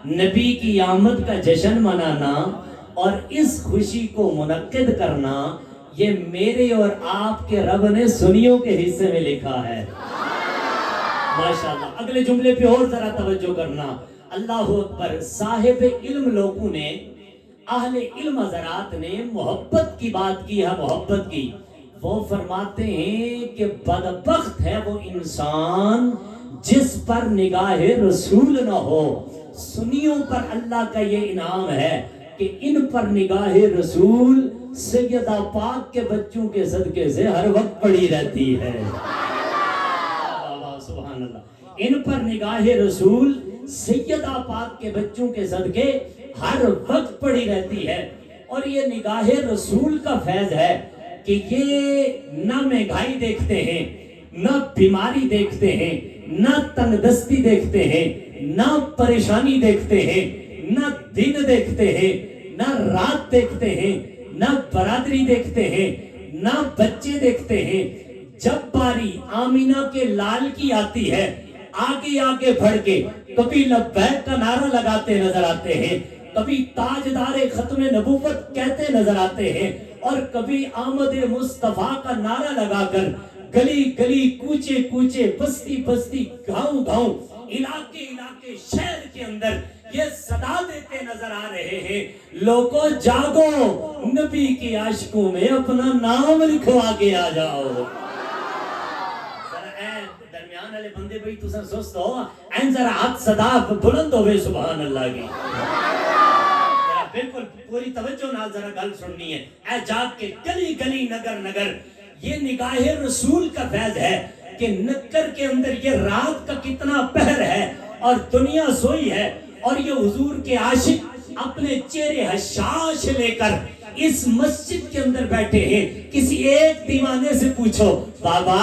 نبی کی آمد کا جشن منانا اور اس خوشی کو منعقد کرنا، یہ میرے اور آپ کے رب نے سنیوں کے حصے میں لکھا ہے۔ ماشاءاللہ۔ اگلے جملے پہ اور ذرا توجہ کرنا۔ اللہ اکبر۔ صاحب علم لوگوں نے، اہل علم حضرات نے محبت کی بات کی ہے، محبت کی۔ وہ فرماتے ہیں کہ بدبخت ہے وہ انسان جس پر نگاہ رسول نہ ہو۔ سنیوں پر اللہ کا یہ انعام ہے کہ ان پر نگاہ رسول سیدہ پاک کے بچوں کے صدقے سے ہر وقت پڑی رہتی ہے۔ سبحان اللہ۔ ان پر نگاہ رسول سیدہ پاک کے بچوں کے صدقے ہر وقت پڑی رہتی ہے۔ اور یہ نگاہ رسول کا فیض ہے کہ یہ نہ مہنگائی دیکھتے ہیں، نہ بیماری دیکھتے ہیں، نہ تنگ دستی دیکھتے ہیں، نہ پریشانی دیکھتے ہیں، نہ دن دیکھتے ہیں، نہ رات دیکھتے ہیں، نہ برادری دیکھتے ہیں، نہ بچے دیکھتے ہیں۔ جب باری آمینہ کے لال کی آتی ہے، آگے آگے بڑھ کے کبھی لبیک کا نعرہ لگاتے نظر آتے ہیں، کبھی تاجدار ختم نبوت کہتے نظر آتے ہیں، اور کبھی آمد مصطفیٰ کا نعرہ لگا کر گلی گلی، کوچے کوچے، بستی بستی، گاؤں گاؤں، علاقے علاقے، شہر کے اندر یہ صدا دیتے نظر آ رہے ہیں، لوگوں جاگو، نبی کی عاشقوں میں اپنا نام لکھوا کے آ جاؤ۔ درمیان والے بندے بھائی تو سر سست ہو، این ذرا ہاتھ صدا بلند ہوئے سبحان اللہ کی۔ بالکل پوری توجہ نال ذرا گل سننی ہے۔ اے جاگ کے گلی گلی، نگر نگر، یہ نگاہ رسول کا فیض ہے کہ نگر کے اندر یہ رات کا کتنا پہر ہے اور دنیا سوئی ہے، اور یہ حضور کے عاشق اپنے چہرے حشاش لے کر اس مسجد کے اندر بیٹھے ہیں۔ کسی ایک دیوانے سے پوچھو، بابا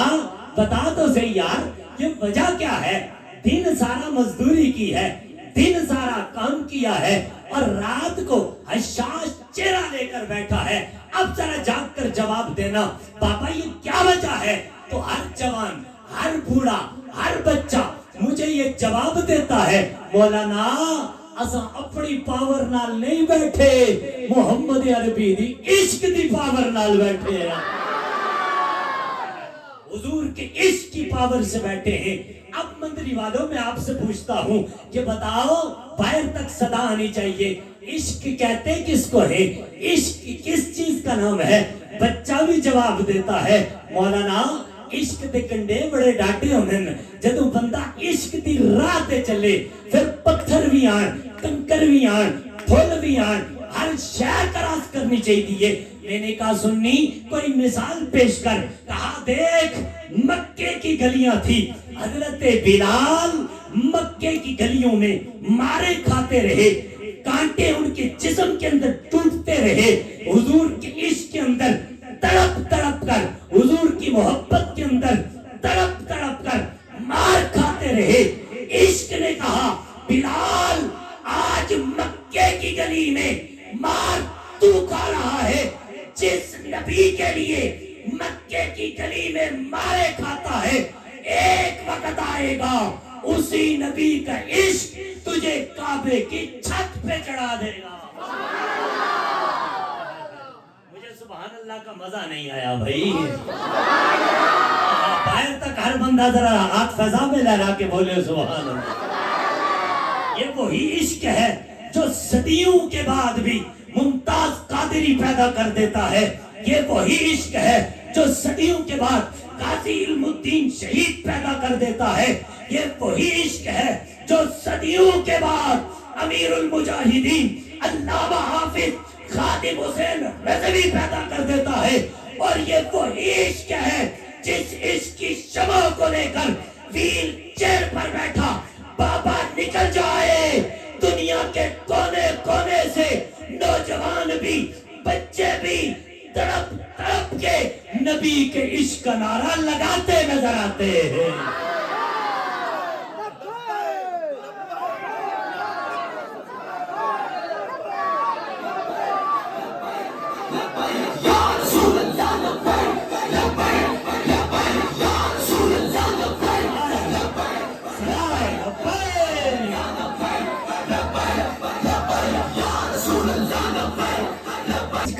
بتا تو صحیح یار یہ وجہ کیا ہے؟ دن سارا مزدوری کی ہے، دن سارا کام کیا ہے، اور رات کو حشاش چہرہ لے کر بیٹھا ہے۔ اب ذرا جاگ کر جواب دینا بابا یہ کیا وجہ ہے؟ تو ہر جوان، ہر بوڑھا، ہر بچہ مجھے یہ جواب دیتا ہے، مولانا اساں اپنی پاور نال نہیں بیٹھے، محمد عربی دی عشق دی پاور نال بیٹھے ہیں، حضور کے عشق کی پاور سے بیٹھے ہیں۔ اب مندری والوں میں آپ سے پوچھتا ہوں کہ بتاؤ باہر تک صدا آنی چاہیے، عشق کہتے کس کو ہے؟ عشق کس چیز کا نام ہے؟ بچہ بھی جواب دیتا ہے، مولانا عشق دے کنڈے بڑے ڈاٹے ہونے، جدو بندہ عشق دی راہ تے چلے پھر پتھر بھی آن، کنکر بھی آن، پھول بھی آن، ہر شے کراس کرنی چاہیے۔ میں نے کہا سننی کوئی مثال پیش کر، کہا دیکھ مکے کی گلیاں تھی، حضرت بلال مکے کی گلیوں میں مارے کھاتے رہے، کانٹے ان کے جسم کے اندر ٹوٹتے رہے، حضور کے عشق کے اندر تڑپ تڑپ کر، حضور کی محبت کے اندر تڑپ تڑپ کر مار کھاتے رہے۔ عشق نے کہا بلال آج مکے کی گلی میں مار تو کھا رہا ہے، جس نبی کے لیے مکے کی گلی میں مارے کھاتا ہے، ایک وقت آئے گا اسی نبی کا عشق تجھے کعبے کی چھت پہ چڑھا دے گا۔ مجھے سبحان اللہ کا مزہ نہیں آیا بھائی، باہر تک ہر بندہ ذرا ہاتھ فضا میں لہرا کے بولے سبحان اللہ۔ یہ وہی عشق ہے جو صدیوں کے بعد بھی ممتاز قادری پیدا کر دیتا ہے، یہ وہی عشق ہے جو صدیوں کے بعد قاضی علم الدین شہید پیدا کر دیتا ہے، یہ وہی عشق ہے جو صدیوں کے بعد امیر المجاہدین علامہ حافظ خادم حسین رضوی پیدا کر دیتا ہے، اور یہ وہی عشق ہے جس عشق کی شمع کو لے کر ویل چیئر پر بیٹھا بابا نکل جائے دنیا کے کونے کونے سے، نوجوان بھی بچے بھی تڑپ تڑپ کے نبی کے عشق کا نعرہ لگاتے نظر آتے ہیں۔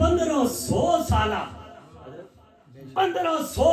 1500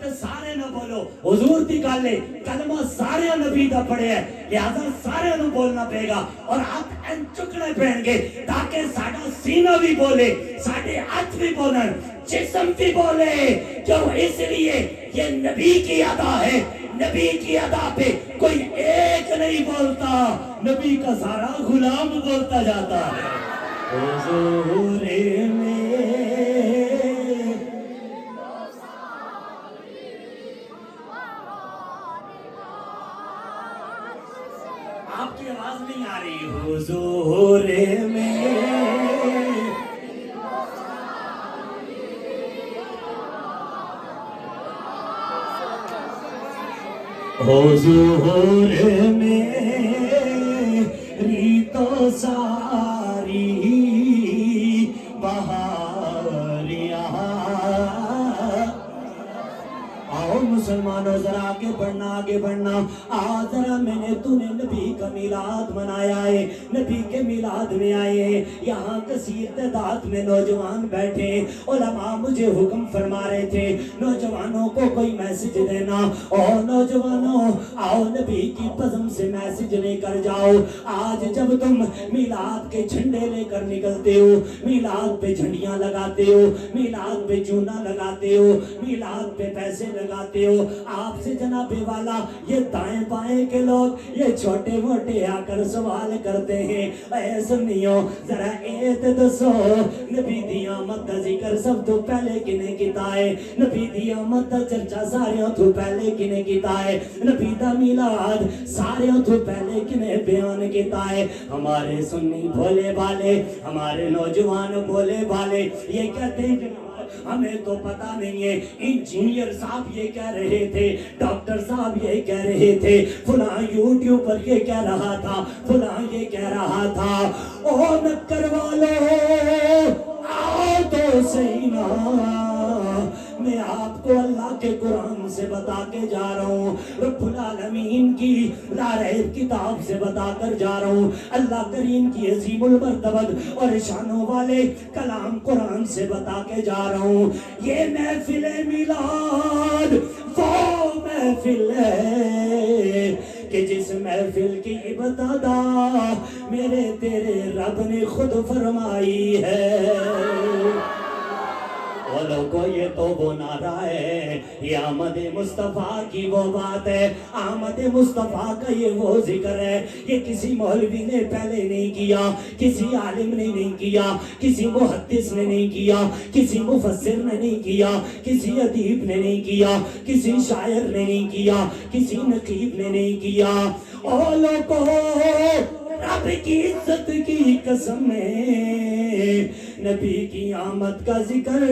تو سارے نہ بولو حضور دی گل لے کلمہ سارے نبی دا پڑھے ہے لہذا سارے نو بولنا پے گا اور ہاتھ این چکنے پہن گے تاکہ ساڑا سینہ بھی بولے ساڑے ہاتھ بھی بولن جسم بھی بولے کیوں اس لیے یہ نبی کی ادا ہے نبی کی ادا پہ کوئی ایک نہیں بولتا نبی کا سارا غلام بولتا جاتا ہے حضور میں آپ کی آواز نہیں آ رہی حضور میں حضور میری تو ساری بہاریاں آؤ مسلمانوں ذرا آگے بڑھنا ذرا میں نے تو نے نبی کا میلاد منایا ہے نبی کے میلاد میں آئے ہیں یہاں کثیر تعداد میں نوجوان بیٹھے علماء مجھے حکم فرما رہے تھے نوجوانوں کو کوئی میسج دینا اور نوجوانوں آؤ نبی کی پزم سے میسج لے کر جاؤ آج جب تم میلاد کے جھنڈے لے کر نکلتے ہو میلاد پہ جھنڈیاں لگاتے ہو میلاد پہ چونا لگاتے ہو میلاد پہ پیسے لگاتے ہو آپ سے جناب والا یہ دائیں بائیں کے لوگ یہ چھوٹے موٹے آ کر سوال کرتے ہیں اے سنیو ذرا ایت دسو نبی دی آمد دا ذکر سب تو پہلے کنے کیتا ہے نبی دی آمد دا چرچا ساریوں تو پہلے کنے کیتا ہے نبی دا میلاد ساریوں تو پہلے کنے بیان کیتا ہے ہمارے سنی بھولے بالے ہمارے نوجوان بھولے بالے یہ کہتے ہیں ہمیں تو پتہ نہیں ہے انجینئر صاحب یہ کہہ رہے تھے ڈاکٹر صاحب یہ کہہ رہے تھے فلاں یوٹیوب پر یہ کہہ رہا تھا فلاں یہ کہہ رہا تھا او نکر والو آؤ تو صحیح نا میں آپ کو اللہ کے قرآن سے بتا کے جا رہا ہوں رب العالمین کی لا ریب کتاب سے بتا کر جا رہا ہوں اللہ کریم کی عظیم المرتبت اور شانوں والے کلام قرآن سے بتا کے جا رہا ہوں یہ محفل میلاد وہ محفل ہے کہ جس محفل کی ابتدا میرے تیرے رب نے خود فرمائی ہے لوگوں یہ تو وہ نعرہ ہے یہ آمد مصطفیٰ کی وہ بات ہے آمد مصطفیٰ کا یہ وہ ذکر ہے یہ کسی مولوی نے پہلے نہیں کیا کسی عالم نے نہیں کیا کسی محدث نے نہیں کیا کسی مفسر نے نہیں کیا کسی ادیب نے نہیں کیا کسی شاعر نے نہیں کیا کسی نقیب نے نہیں کیا او لوگوں رب کی عزت کی قسم ہے نبی کی آمد کا ذکر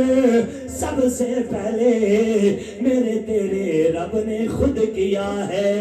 سب سے پہلے میرے تیرے رب نے خود کیا ہے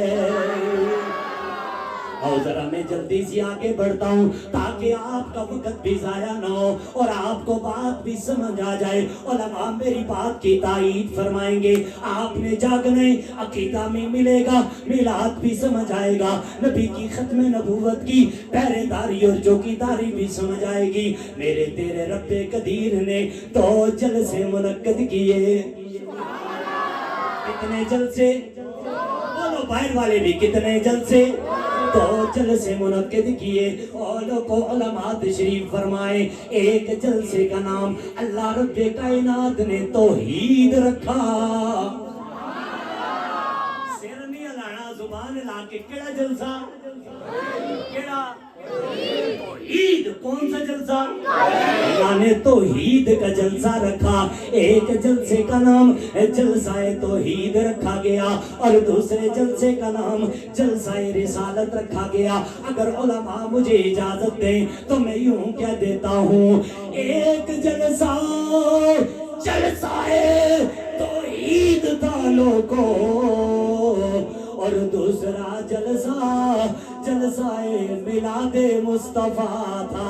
اور ذرا میں جلدی سے آگے بڑھتا ہوں تاکہ آپ کا وقت بھی ضائع نہ ہو اور آپ کو بات بھی سمجھ آ جائے علماء میری بات کی تائید فرمائیں گے آپ نے جاگنا ہے عقیدہ میں ملے گا میلاد بھی سمجھ آئے گا نبی کی ختم نبوت کی پہرے داری اور چوکیداری بھی سمجھ آئے گی میرے تیرے رب قدیر نے تو جلسے منعقد کیے کتنے جلسے بولو باہر والے بھی کتنے جلسے تو جلسے منعقد کیے اولوں کو علماء تشریف فرمائے ایک جلسے کا نام اللہ رب کائنات نے توحید رکھا سر نہیں ہلانا زبان لا کے کیڑا جلسہ کیڑا توحید کون سا جلسہ اللہ نے توحید کا جلسہ رکھا ایک جلسے کا نام جلسہ توحید رکھا گیا اور دوسرے جلسے کا نام جلسہ رسالت رکھا گیا اگر علماء مجھے اجازت دیں تو میں یوں کہہ دیتا ہوں ایک جلسہ توحید تھا لوگوں اور دوسرا جلسہ میلاد مصطفیٰ تھا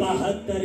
72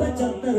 75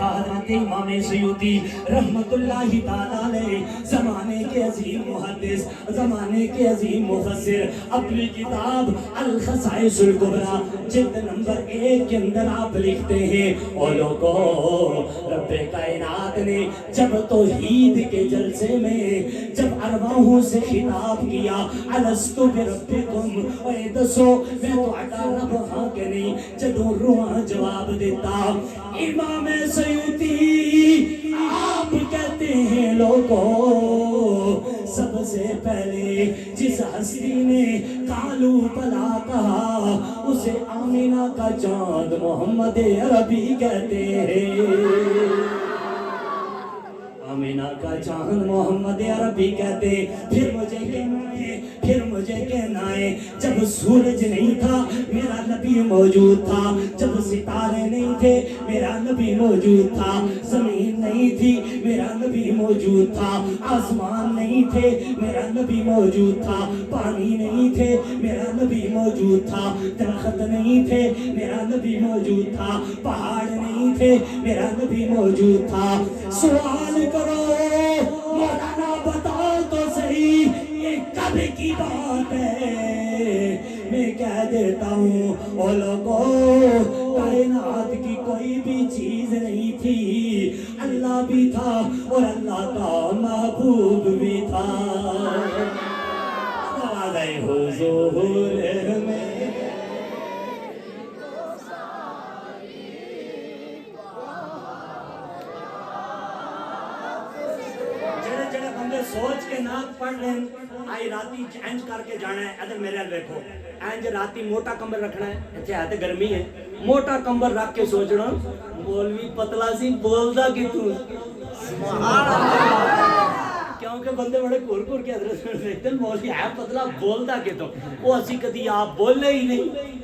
حضرت امام سیوطی رحمت اللہ تعالیٰ علیہ زمانے کے عظیم محدث، زمانے کے عظیم مفسر، اپنی کتاب الخصائص الکبریٰ جلد نمبر 1 کے اندر آپ لکھتے ہیں، او لوگو رب کائنات نے جب توحید کے جلسے میں جب ارواحوں سے خطاب کیا الستو بربکم، اے دسو میں تو رب ہاں کہ نہیں، جدوں روح جواب دیتا امام سیوطی آپ کہتے ہیں لوگوں سب سے پہلے جس ہستی نے کالو بلا کہا اسے آمینہ کا چاند محمد عربی کہتے ہیں، آمینہ کا چاند محمد عربی کہتے۔ پھر مجھے کہنا ہے جب سورج نہیں تھا میرا نبی موجود تھا، جب ستارے نہیں تھے میرا نبی موجود تھا، زمین نہیں تھی میرا نبی موجود تھا، آسمان نہیں تھے میرا نبی موجود تھا، پانی نہیں تھے میرا نبی موجود تھا، درخت نہیں تھے میرا نبی موجود تھا، پہاڑ نہیں تھے میرا نبی موجود تھا۔ سوال کرو مولانا بتاؤ تو صحیح یہ کب کی بات ہے؟ میں کہہ دیتا ہوں او لوگوں کائنات کی کوئی بھی چیز نہیں تھی، اللہ بھی تھا اور اللہ کا محبوب بھی تھا۔ نوازے حضور میں سوچ کے ناک پڑھ رہے ہیں آئی راتی انج کر کے جانا ہے، ادھر میرے دیکھو انج راتی موٹا کمبل رکھنا ہے، اچھا ہے تو گرمی ہے، موٹا کمبل رکھ کے سوچنا مولوی پتلا سی بولدا کی تو کیونکہ بندے بڑے کور کور کے حضرت دیکھتے ہیں مولوی ہے پتلا بولدا کی تو وہ اسی کدی آپ بولے ہی نہیں۔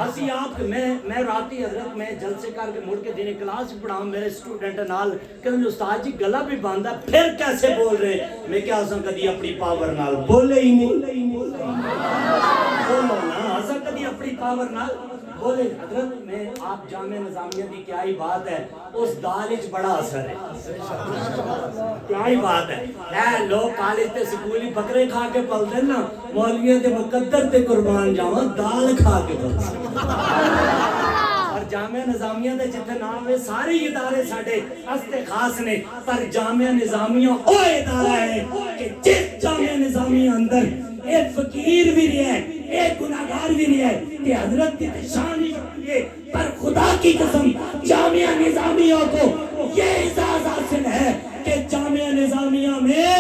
اسی آپ میں راتی حضرت میں جلسے کر کے مڑ کے دینے کلاس پڑھاؤں میرے اسٹوڈنٹ نال کہ استاد جی گلا بھی باندھا پھر کیسے بول رہے، میں کیا اساں کدی اپنی پاور نال بولے ہی نہیں، بولو نا اساں کدی اپنی پاور نال بولے۔ حضرت میں آپ جامعہ نظامیہ دی کیا ہی بات ہے، اس دال وچ بڑا اثر ہے، کیا ہی بات ہے، اے لوگ کالج تے سکول ہی بکرے کھا کے پلتے نا، مولویاں تے مقدر تے قربان جاواں دال کھا کے پلتے۔ اور جامعہ نظامیہ دے جتنے نام ہے سارے ادارے ساڑھے استے خاص نے، پر جامعہ نظامیہ او ادارہ ہے کہ جس جامعہ نظامیہ اندر ایک فقیر بھی نہیں ہے، ایک گناہگار بھی نہیں ہے کہ حضرت کی شان ہی ہے، پر خدا کی قسم جامعہ نظامیہ کو یہ اعزاز حاصل ہے کہ جامعہ نظامیہ میں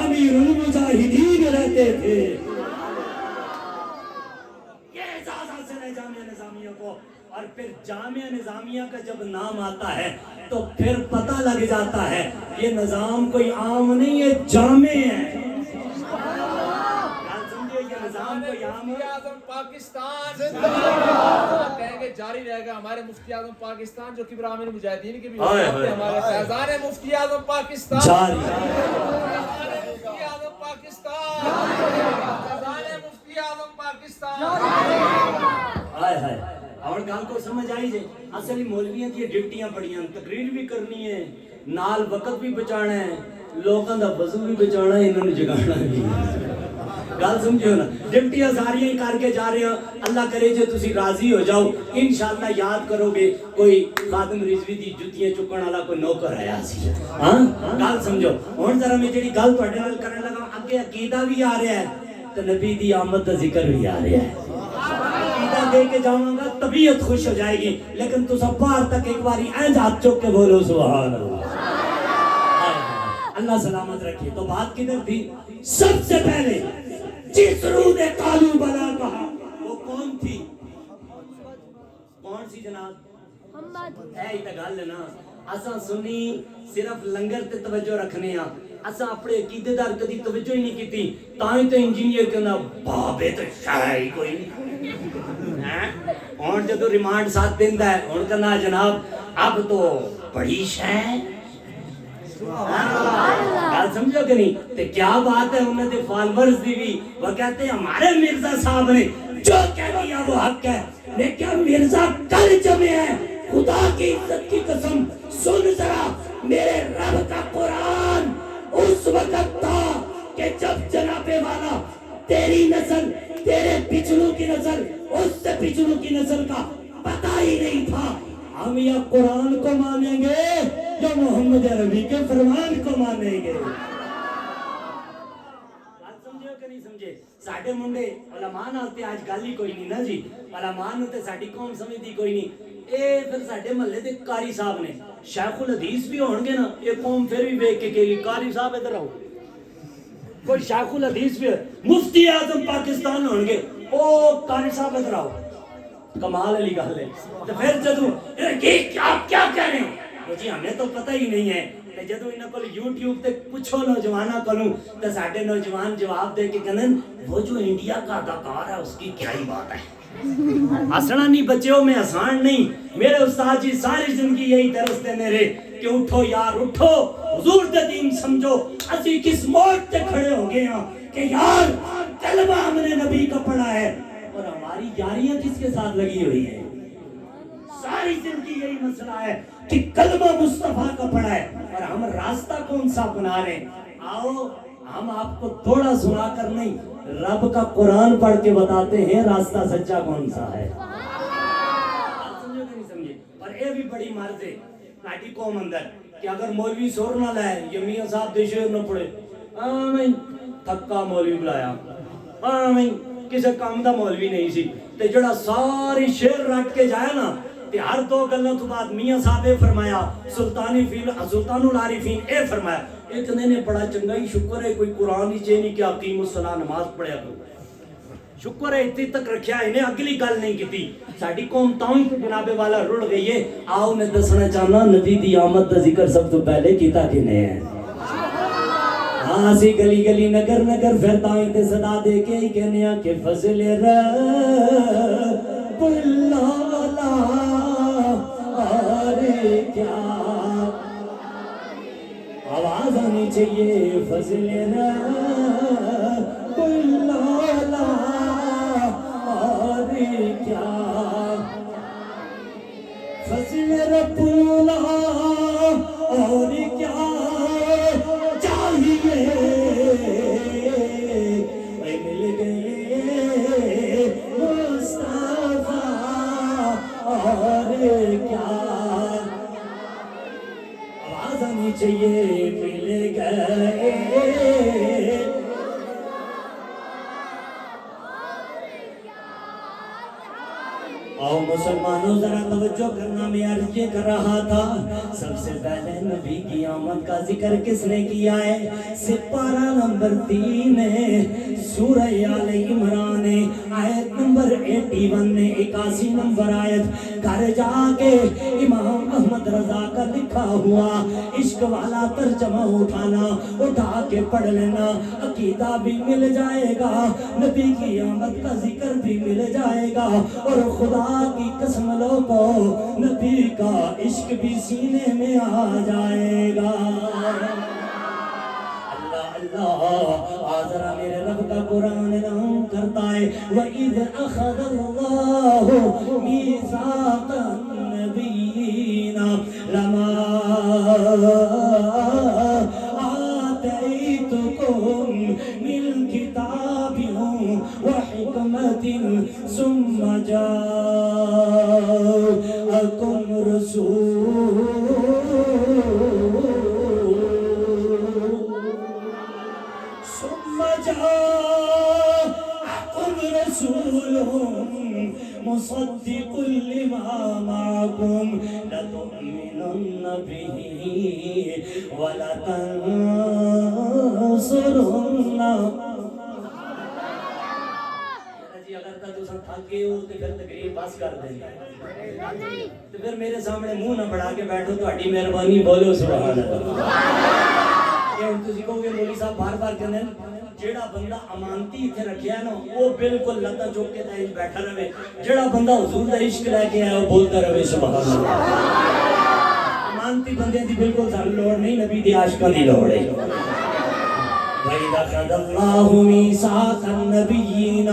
امیر المجاہدین رہتے تھے، یہ اعزاز حاصل ہے جامعہ نظامیہ کو۔ اور پھر جامعہ نظامیہ کا جب نام آتا ہے تو پھر پتہ لگ جاتا ہے یہ نظام کوئی عام نہیں ہے، جامع ہے۔ مفتی اعظم پاکستان زندہ باد کہیں گے جاری رہے گا، ہمارے مفتی اعظم پاکستان جو کبر عامر مجاہدین کے بھی ہوتے ہیں، ہمارے فیضان مفتی اعظم پاکستان جاری مفتی اعظم پاکستان فیضان مفتی اعظم پاکستان۔ ہائے ہائے اور گل کو سمجھ آئی جائے، اصلی مولویاں دی ڈیوٹیاں بڑیاں، تقریر بھی کرنی ہے، نال وقت بھی بچانا ہے، لوگوں دا وضو بھی بچانا ہے، انہوں نے جگانا بھی گل سمجھو نا، ڈپٹیاں ساریاں ہی کر کے جا رہے ہیں، اللہ کرے جو تسی راضی ہو جاؤ، انشاءاللہ یاد کرو گے کوئی خادم رضوی دی جتیاں چکن والا کوئی نوکر آیا سی، ہاں گل سمجھو۔ ہن ذرا میں جڑی گل تواڈے نال کرن لگا اگے عقیدہ بھی آ رہا ہے تے نبی دی آمد دا ذکر بھی آ رہا ہے، عقیدہ دے کے جاواں گا طبیعت خوش ہو جائے گی، لیکن تساں باہر تک ایک باری اینج ہاتھ چک کے بولو سبحان اللہ، اللہ سلامت رکھے۔ تو بات کدھر تھی؟ سب سے پہلے جس روح نے کالو بلا کہا وہ کون تھی؟ کون سی جناب؟ اے ہی تا گل ہے نا، اساں سنی صرف لنگر تے توجہ رکھنے ہاں، اساں اپنے عقیدے دار کدی توجہ ہی نہیں کیتی، تائیں تے انجینئر کہنا بابے تو شاہ ہی کوئی نہیں، ہن جدوں ریمانڈ ساتھ دیندا ہے ہن کہنا جناب اب تو بڑی شے گل سمجھو کہ نہیں؟ تے کیا بات ہے انہوں نے فالورز دی بھی، وہ کہتے ہیں ہمارے مرزا صاحب نے جو کہہ دیا وہ حق ہے، لیکن مرزا کل جمع ہے خدا کی عزت کی قسم سن ذرا، میرے رب کا قرآن اس وقت تھا کہ جب جناب والا تیری نسل، تیرے پچھلوں کی نسل، اس سے پچھلوں کی نسل کا پتہ ہی نہیں تھا۔ ہم یا قرآن کو مانیں گے یا محمد عربی کے فرمان کو مانیں گے؟ بات سمجھے کہ نہیں سمجھے؟ ساڈے منڈے علماء نال تے آج گل ہی کوئی نہیں نا جی، علماء نوں تے ساڈی قوم سمجھدی کوئی نہیں۔ اے پھر ساڈے محلے دے قاری صاحب نے شیخ الحدیث بھی ہون گے نا، یہ قوم پھر بھی ویکھ کے کہے قاری صاحب ادھر آؤ، کوئی شیخ الحدیث بھی مفتی اعظم پاکستان ہون گے، او قاری صاحب ادھر آؤ، کمال والی گل ہے۔ تو پھر جدوں آپ کیا کہہ رہے ہو جی، ہمیں تو پتہ ہی نہیں ہے، جدوں انہاں کول یوٹیوب تے پوچھو نوجواناں کولوں تے ساڈے نوجوان جواب دے کے کہندے وہ جو انڈیا کا اداکار ہے اس کی کیا ہی بات ہے۔ ہسنا نہیں بچیو، میں آسان نہیں، میرے استاد جی ساری زندگی یہی درس دے میرے کہ اٹھو یار اٹھو، حضور دے دین سمجھو۔ اسی کس موڑ تے کھڑے ہو گئے ہاں کہ یار کلمہ ہم نے نبی کا پڑھا ہے، اور ہماری یاریاں کس کے ساتھ لگی ہوئی ہیں؟ ساری زندگی یہی مسئلہ ہے کہ کلمہ مصطفیٰ کا پڑھا ہے، اور ہم راستہ کون سا اپنا رہے ہیں؟ آؤ ہم آپ کو تھوڑا سنا کر نہیں، رب کا قرآن پڑھ کے بتاتے ہیں راستہ سچا کون سا ہے۔ آپ سمجھو کہ نہیں سمجھے؟ اور یہ بھی بڑی مرض ہے ساڈی قوم اندر کہ اگر مولوی سور نہ لائے، یہ میاں صاحب دے شعر نہ پڑھے، آمین تھکا مولوی بلایا، آمین کسے کام دا مولوی نہیں سی، تے جڑا ساری شعر رٹ کے جائے نا تے ہر دو گلوں تو بعد میاں صاحب نے فرمایا، سلطان العارفین اے فرمایا، ایک نے بڑا چنگا ہی شکر ہے کوئی قرآن ہی چاہیے نہیں کہ اقیم الصلاۃ نماز پڑھیا کرو، شکر ہے اتنی تک رکھیا، انہیں اگلی گل نہیں کی۔ ساڈی قوم تاں ہی جناب والا رڑ گئی ہے۔ آؤ میں دسنا چاہنا نبی دی آمد دا ذکر سب تو پہلے کیتا کنے ہے؟ ہاں اسی گلی گلی نگر نگر پھر تائیں تے صدا دے کے ہی کہنے کہ فضل رب اللہ اور کیا، آواز آنی چاہیے فضل رب اللہ اور کیا، فضل رب اللہ اور کیا چاہیے، مل گئے مصطفیٰ اور کیا، آواز آنی چاہیے مل گئے۔ آؤ مسلمانوں ذرا توجہ کرنا، میں عرض یہ کر رہا تھا سب سے پہلے نبی کی آمد کا ذکر کس نے کیا ہے؟ سپارہ نمبر 3 ہے سورہ آل عمران آیت نمبر 81 میں 81 نمبر آیت، گھر جا کے امام احمد رضا کا لکھا ہوا عشق والا ترجمہ اٹھا کے پڑھ لینا، عقیدہ بھی مل جائے گا، نبی کی آمد کا ذکر بھی مل جائے گا، اور خدا کی قسم لو کو نبی کا عشق بھی سینے میں آ جائے گا۔ اللہ اللہ آذرا میرے رب کا قرآن اعلان کرتا ہے وَإِذْ أَخَذَ اللَّهُ مِيثَاقَ النَّبِيِّينَ لَمَا آتَيْتُكُم مِّن كِتَابٍ وَحِكْمَةٍ ثُمَّ جَاءَكُمْ رَسُولٌ مصدق لما معكم لتؤمنن به ولتنصرن۔ اگر تو سب تھک گئے ہو تو پھر تقریر بس کر دیں، تو پھر میرے سامنے منہ نہ بڑھا کے بیٹھو، تہاڈی مہربانی بولو سبحان اللہ۔ یہ تسی کہو گے مولوی صاحب بار بار کہندے جیڑا بندہ امانتی اتنے رکھیا ہے نا وہ بالکل لتا چوک کے تائیں بیٹھا رہے، جیڑا بندہ حضور دا عشق لے کے آیا وہ بولتا رہے سبحان اللہ۔ امانتی بندے دی بالکل سانو لوڑ نہیں، نبی دی عاشقاں دی لوڑ ہے۔ وَإِذْ أَخَذَ اللَّهُ مِيثَاقَ النَّبِيِّينَ،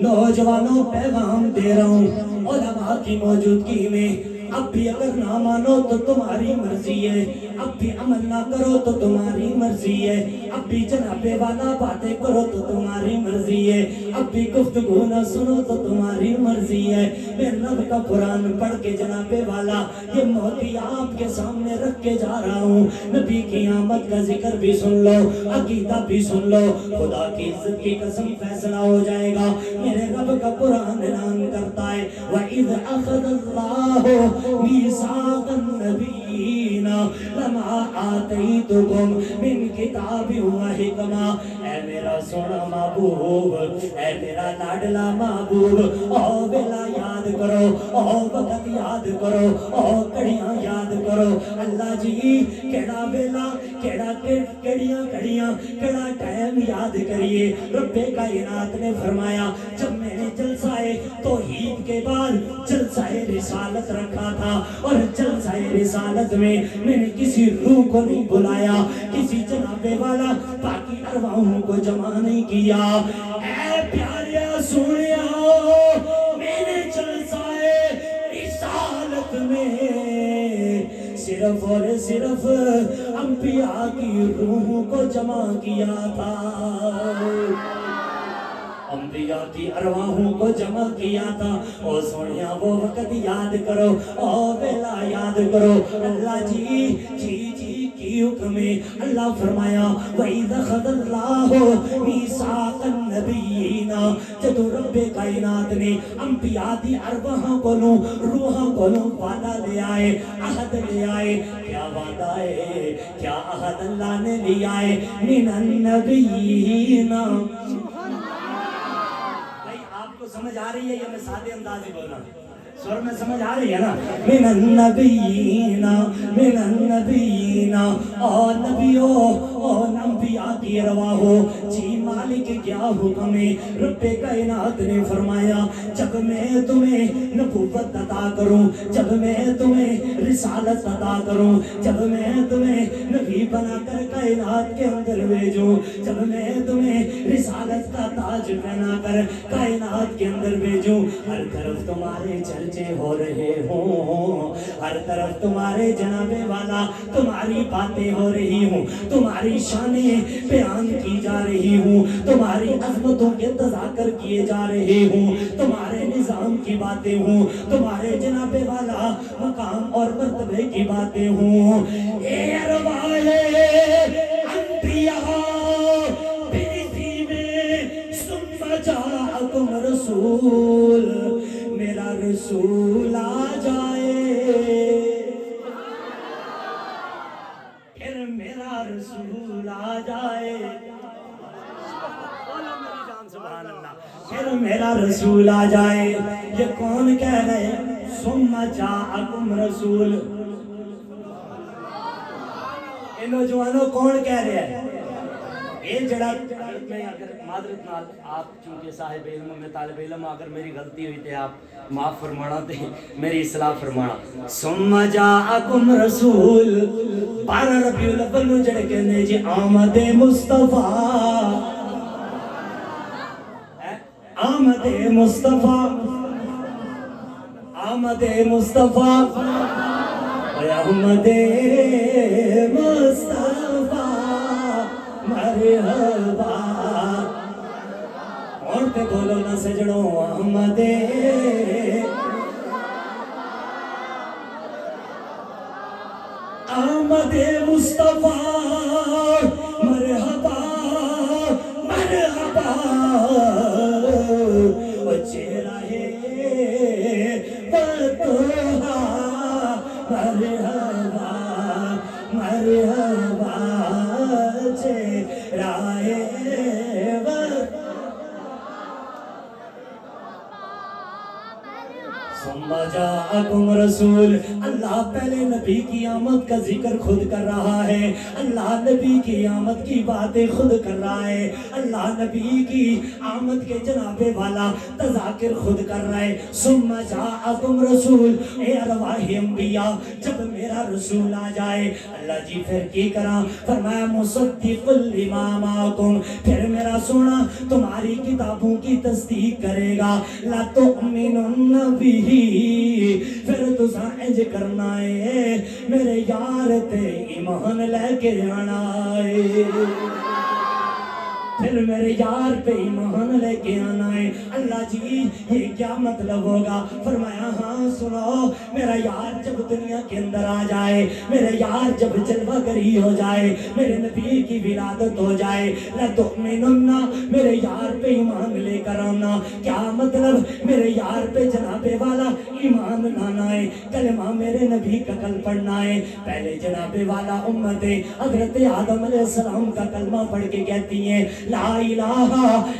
نوجوانوں پیغام دے رہا ہوں علماء کی موجودگی میں، اب بھی اگر نہ مانو تو تمہاری مرضی ہے، اب بھی عمل نہ کرو تو تمہاری مرضی ہے، اب بھی جناب والا باتیں کرو تو تمہاری مرضی ہے، اب بھی گفتگو نہ سنو تو تمہاری مرضی ہے۔ میں رب کا قرآن پڑھ کے جناب والا یہ موتی آپ کے سامنے رکھ کے جا رہا ہوں، نبی کی آمد کا ذکر بھی سن لو، عقیدہ بھی سن لو، خدا کی عزت کی قسم فیصلہ ہو جائے گا۔ میرے رب کا قرآن اعلان کرتا ہے وَإِذْ أَخَذَ اللَّهُ مِيثَاقَ النَّبِيِّينَ لَمَا آتَيْتُكُم مِّن كِتَابٍ وَحِکْمَةٍ۔ اے میرا سونا محبوب، اے میرا لاڈلا محبوب، او ویلا یاد کرو، او وقت یاد کرو، او کڑیاں یاد کرو۔ اللہ جی کیڑا ویلا، کیڑیاں کڑیاں، کیڑا ٹائم یاد کریے۔ رب کائنات نے فرمایا جب میں نے جلسہ توحید کے بعد جلسہ رسالت رکھا تھا، اور جلسہ رسالت میں نے کسی روح کو نہیں بلایا، کسی جناب والا باقی ارواحوں کو جمع نہیں کیا۔ اے پیارے سنیا، میں نے جلسہ رسالت میں صرف اور صرف انبیاء کی روحوں کو جمع کیا تھا، انبیاء کی ارواحوں کو جمع کیا تھا۔ او سونیا وہ وقت یاد کرو، او ویلا یاد کرو۔ اللہ جی کی حکم ہے۔ اللہ فرمایا وَإِذْ أَخَذَ اللَّهُ مِيثَاقَ النَّبِيِّينَ، جب رب کائنات نے انبیاء دی ارواحوں کو روحوں کو وعدہ لے آئے، عہد لے آئے۔ کیا وعدہ ہے، کیا عہد اللہ نے لیا ہے؟ مِنَ النَّبِيِّينَ۔ سمجھ آ رہی ہے یا میں سادے انداز ہی بول رہا ہوں؟ سور میں سمجھ آ رہی ہے نا؟ من النبیین، من النبیین، او نبیو، او انبیاء کی رواحو، جی مالک کیا حکم ہے؟ رب کائنات نے فرمایا جب میں تمہیں نبوت عطا کروں، جب میں تمہیں رسالت عطا کروں، جب میں تمہیں نبی بنا کر کائنات کے اندر بھیجوں، جب میں تمہیں رسالت کا تاج پہنا کر کائنات کے اندر بھیجوں، ہر طرف تمہارے چرچے ہو رہے ہوں، ہر طرف تمہارے جناب والا تمہاری باتیں ہو رہی ہوں، تمہاری شانیں بیان کی جا رہی ہوں، تمہاری عظمتوں کے تذاکر کیے جا رہے ہوں، تمہارے نظام کی باتیں ہوں، تمہارے جناب والا مقام اور مرتبے کی باتیں ہوں۔ اے ارواح انبیاء بنتی میں ثم جاءکم رسول، میرا رسول آ جائے، پھر میرا رسول آ جائے، سبحان اللہ، پھر میرا رسول آ جائے۔ یہ کون کہہ رہے؟ ثم جاءکم رسول، اے نوجوانوں کون کہہ رہے ہیں؟ یہ جڑا میں اگر معذرت نال آپ چونکہ صاحب علم میں طالب علم، اگر میری غلطی ہوئی تے آپ معاف فرمانا تے میری اصلاح فرمانا۔ ثم جاءکم رسول، 12 ربیع الاول نوں جڑے کہندے جی آمد مصطفیٰ، آمد مصطفیٰ، آمد مصطفیٰ، آمد مصطفیٰ، مرحبا، اور پہ بولو نا سجڑوں، آمد آمد مصطفیٰ، مرحبا مرحبا، وہ چہرہ فتوحا، مرحبا مرحبا، چہرہ ثم جاءکم رسول۔ اللہ پہلے نبی کی آمد کا ذکر خود کر رہا ہے، اللہ نبی کی آمد کی باتیں خود کر رہا ہے، اللہ نبی کی آمد کے جناب والا تذاکر خود کر رہا ہے۔ ثم جاءکم رسول، اے ارواح انبیاء جب میرا رسول آ جائے، اللہ جی پھر کی کرا؟ فرمایا مصدق لما معکم، پھر میرا سونا تمہاری کتابوں کی تصدیق کرے گا۔ لا تؤمنن بہ پھر تساں انج کرنا ہے میرے یار تے ایمان لے کے آنا ہے پھر میرے یار پہ ایمان لے کے آنا ہے اللہ جی یہ کیا مطلب ہوگا فرمایا ہاں سنو میرا یار جب دنیا کے اندر آ جائے میرے یار جب جلوہ گری ہو جائے میرے نبی کی ولادت ہو جائے لَتُؤْمِنُنَّ میرے یار پہ ایمان لے کر آنا کیا مطلب میرے یار پہ جناب والا ایمان لانا ہے کلمہ میرے نبی کا کل پڑھنا ہے پہلے جناب والا امت حضرت آدم علیہ السلام کا کلمہ پڑھ کے کہتی ہیں لا الہ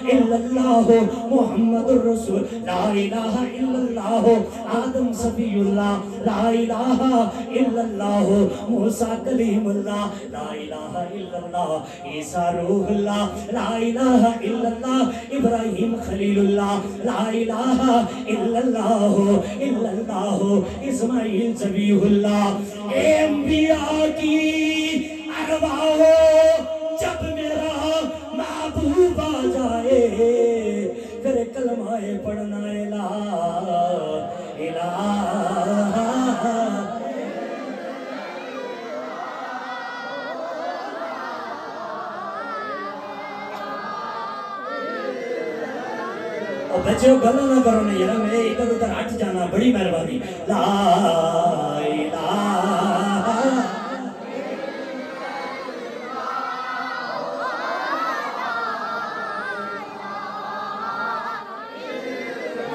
الا اللہ محمد الرسول لا الہ الا اللہ آدم صفی اللہ لا الہ الا اللہ موسیٰ کلیم اللہ لا الہ الا اللہ عیسیٰ روح اللہ لا الہ الا اللہ ابراہیم خلیل اللہ لا الہ الا اللہ اسماعیل ذبیح اللہ اے انبیاء کی ارواح جب میرا محبوب آ جائے پھر کلمہ پڑھنا لا الہ اور بچے گلا نہ کرو نہیں یار میں ادھر ادھر ہٹ جانا بڑی مہربانی لا الہ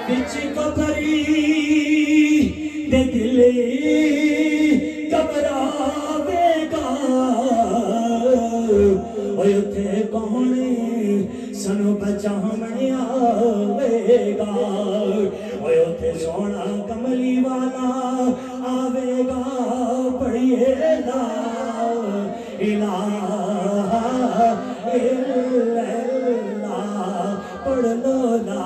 بچ کبری دے دلے گھبراوے گا اوے اتھے کونے سنو بچاونے آوے گا اوے اتھے سونا کملی والا آوے گا پڑھیے لا الہ الا اللہ پڑھ لو لا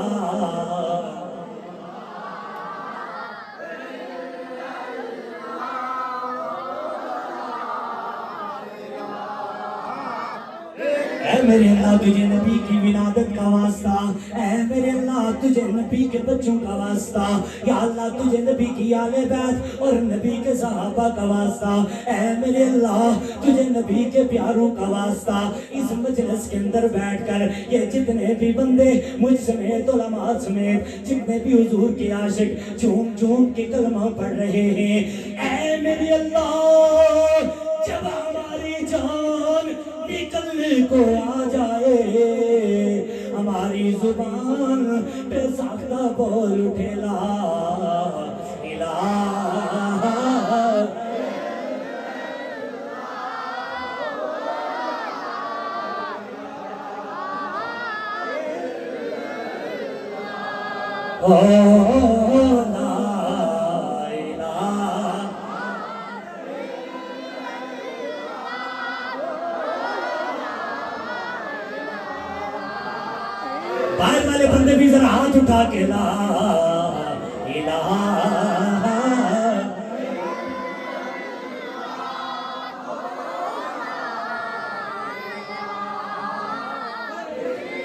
اے میرے اللہ تجھے نبی کی ولادت کا واسطہ اے میرے اللہ تجھے نبی کے بچوں کا واسطہ یا اللہ تجھے نبی کی آل بیت اور نبی کے صحابہ کا واسطہ اے میرے اللہ تجھے نبی کے پیاروں کا واسطہ اس مجلس کے اندر بیٹھ کر یہ جتنے بھی بندے مجھ سمیت علماء سمیت جتنے بھی حضور کے عاشق جھوم جھوم کے کلمہ پڑھ رہے ہیں اے میرے اللہ جب ہماری جان نکلنے کو آ جائے ہماری زبان پہ ساختہ بول اٹھے لا الہ لا باہر والے بندے بھی ذرا ہاتھ اٹھا کے لا الہ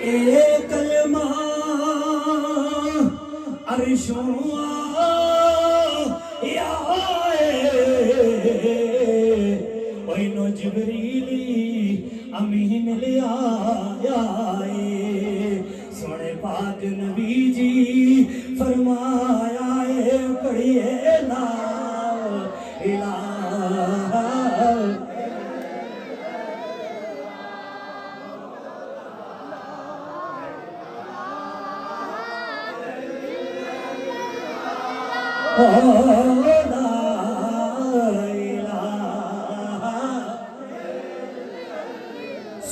ایک کلمہ عرشوں وینو جبریلی امین لے آیا سونے پاک نبی جی فرمایا ہے پڑھیے لا الہ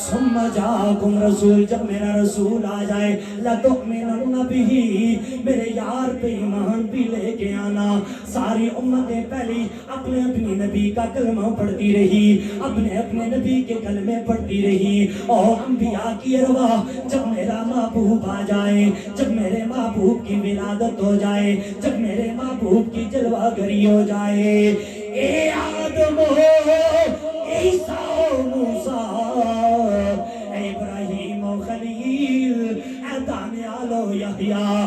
ثم جاءکم رسول جب میرا رسول آ جائے لَتُؤْمِنُنَّ بِهِ میرے یار پہ ایمان بھی لے کے آنا ساری امتیں پہلی اپنے اپنی نبی کا کلمہ پڑھتی رہی اپنے اپنے نبی کے کلمے پڑھتی رہی اور انبیاء کی ارواح جب میرا محبوب آ جائے جب میرے محبوب کی ولادت ہو جائے جب میرے محبوب کی جلوہ گری ہو جائے اے آدم اے عیسیٰ و موسیٰ اے ابراہیم و خلیل اے دانیال و یحییٰ